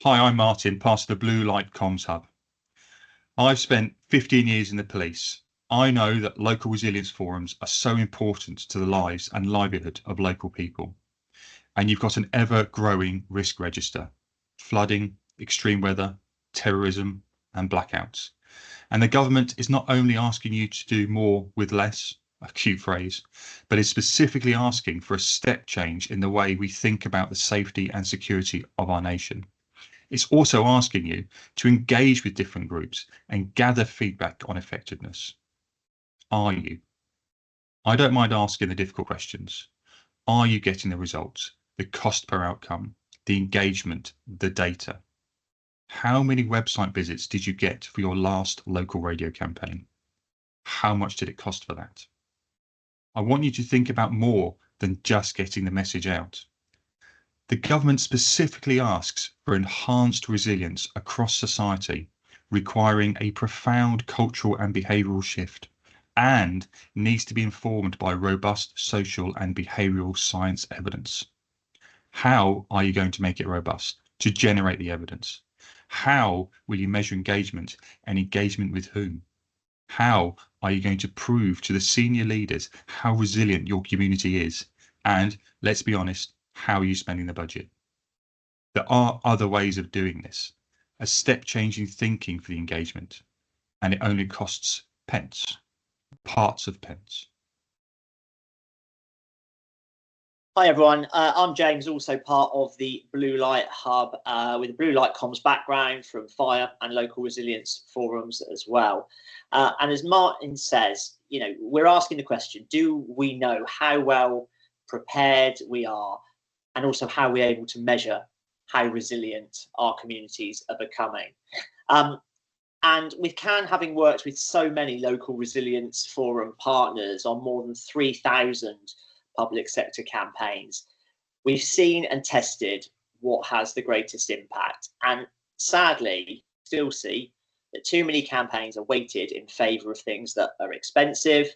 Hi, I'm Martin, part of the Blue Light Comms Hub. I've spent 15 years in the police. I know that local resilience forums are so important to the lives and livelihood of local people. And you've got an ever-growing risk register: flooding, extreme weather, terrorism, and blackouts. And the government is not only asking you to do more with less, a cute phrase, but is specifically asking for a step change in the way we think about the safety and security of our nation. It's also asking you to engage with different groups and gather feedback on effectiveness. Are you? I don't mind asking the difficult questions. Are you getting the results, the cost per outcome, the engagement, the data? How many website visits did you get for your last local radio campaign? How much did it cost for that? I want you to think about more than just getting the message out. The government specifically asks for enhanced resilience across society, requiring a profound cultural and behavioural shift, and needs to be informed by robust social and behavioural science evidence. How are you going to make it robust to generate the evidence? How will you measure engagement, and engagement with whom? How are you going to prove to the senior leaders how resilient your community is? And let's be honest, how are you spending the budget? There are other ways of doing this, a step change in thinking for the engagement, and it only costs pence, parts of pence. Hi everyone, I'm James, also part of the Blue Light Hub with a Blue Light Comms background from fire and local resilience forums as well. And as Martin says, we're asking the question, do we know how well prepared we are, and also how we're able to measure how resilient our communities are becoming? And with CAN having worked with so many local resilience forum partners on more than 3,000 public sector campaigns, we've seen and tested what has the greatest impact, and sadly still see that too many campaigns are weighted in favour of things that are expensive,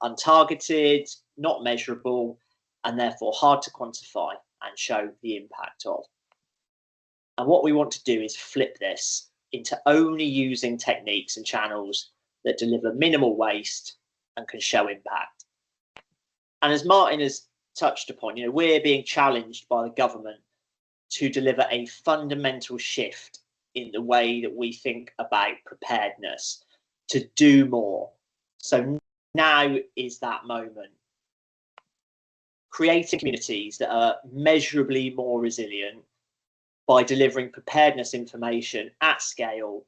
untargeted, not measurable, and therefore hard to quantify and show the impact of. And what we want to do is flip this into only using techniques and channels that deliver minimal waste and can show impact. And as Martin has touched upon, we're being challenged by the government to deliver a fundamental shift in the way that we think about preparedness, to do more. So now is that moment. Creating communities that are measurably more resilient by delivering preparedness information at scale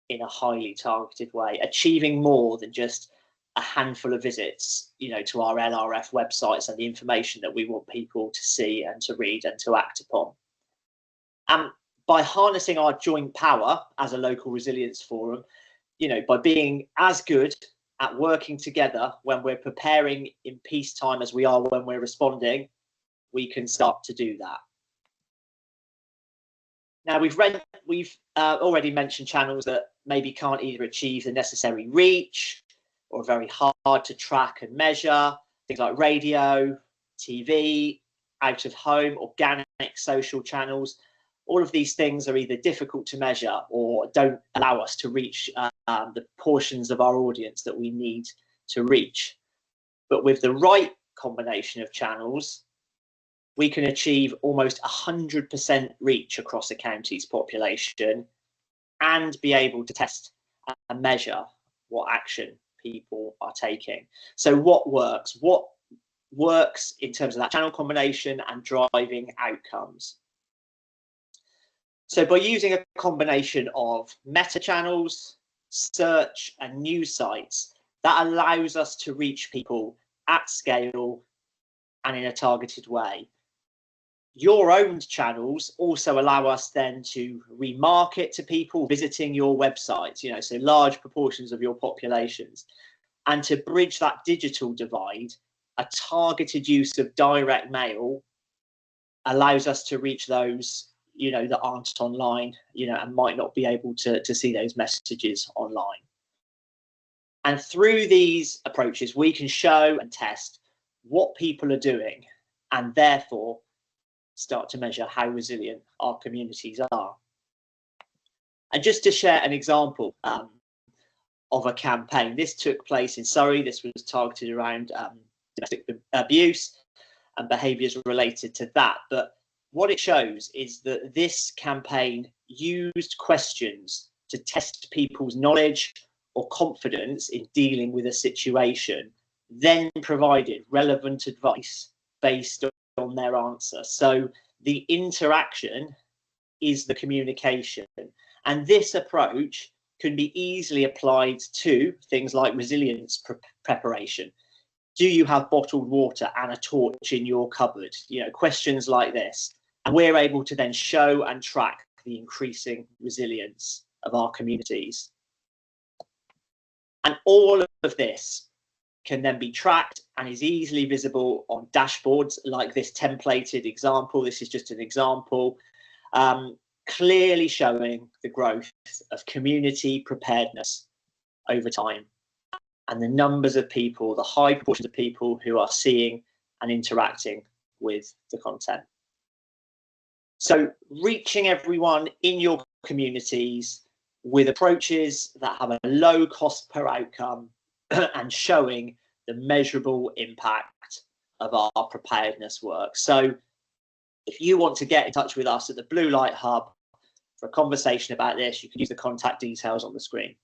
in a highly targeted way, achieving more than just a handful of visits, to our LRF websites and the information that we want people to see and to read and to act upon. And by harnessing our joint power as a local resilience forum, by being as good at working together when we're preparing in peacetime as we are when we're responding, we can start to do that. Now, we've already mentioned channels that maybe can't either achieve the necessary reach or very hard to track and measure, things like radio, TV, out of home, organic social channels. All of these things are either difficult to measure or don't allow us to reach the portions of our audience that we need to reach. But with the right combination of channels, we can achieve almost 100% reach across a county's population and be able to test and measure what action people are taking. So what works? What works in terms of that channel combination and driving outcomes? So by using a combination of meta channels, search and news sites, that allows us to reach people at scale and in a targeted way. Your owned channels also allow us then to remarket to people visiting your websites, so large proportions of your populations. And to bridge that digital divide, a targeted use of direct mail allows us to reach those, that aren't online, and might not be able to see those messages online. And through these approaches, we can show and test what people are doing, and therefore start to measure how resilient our communities are. And just to share an example of a campaign, this took place in Surrey. This was targeted around domestic abuse and behaviours related to that. But what it shows is that this campaign used questions to test people's knowledge or confidence in dealing with a situation, then provided relevant advice based on their answer. So the interaction is the communication. And this approach can be easily applied to things like resilience preparation. Do you have bottled water and a torch in your cupboard? You know, questions like this. And we're able to then show and track the increasing resilience of our communities. And all of this can then be tracked and is easily visible on dashboards like this templated example. This is just an example, clearly showing the growth of community preparedness over time and the numbers of people, the high proportion of people who are seeing and interacting with the content. So reaching everyone in your communities with approaches that have a low cost per outcome and showing the measurable impact of our preparedness work. So if you want to get in touch with us at the Blue Light Hub for a conversation about this, you can use the contact details on the screen.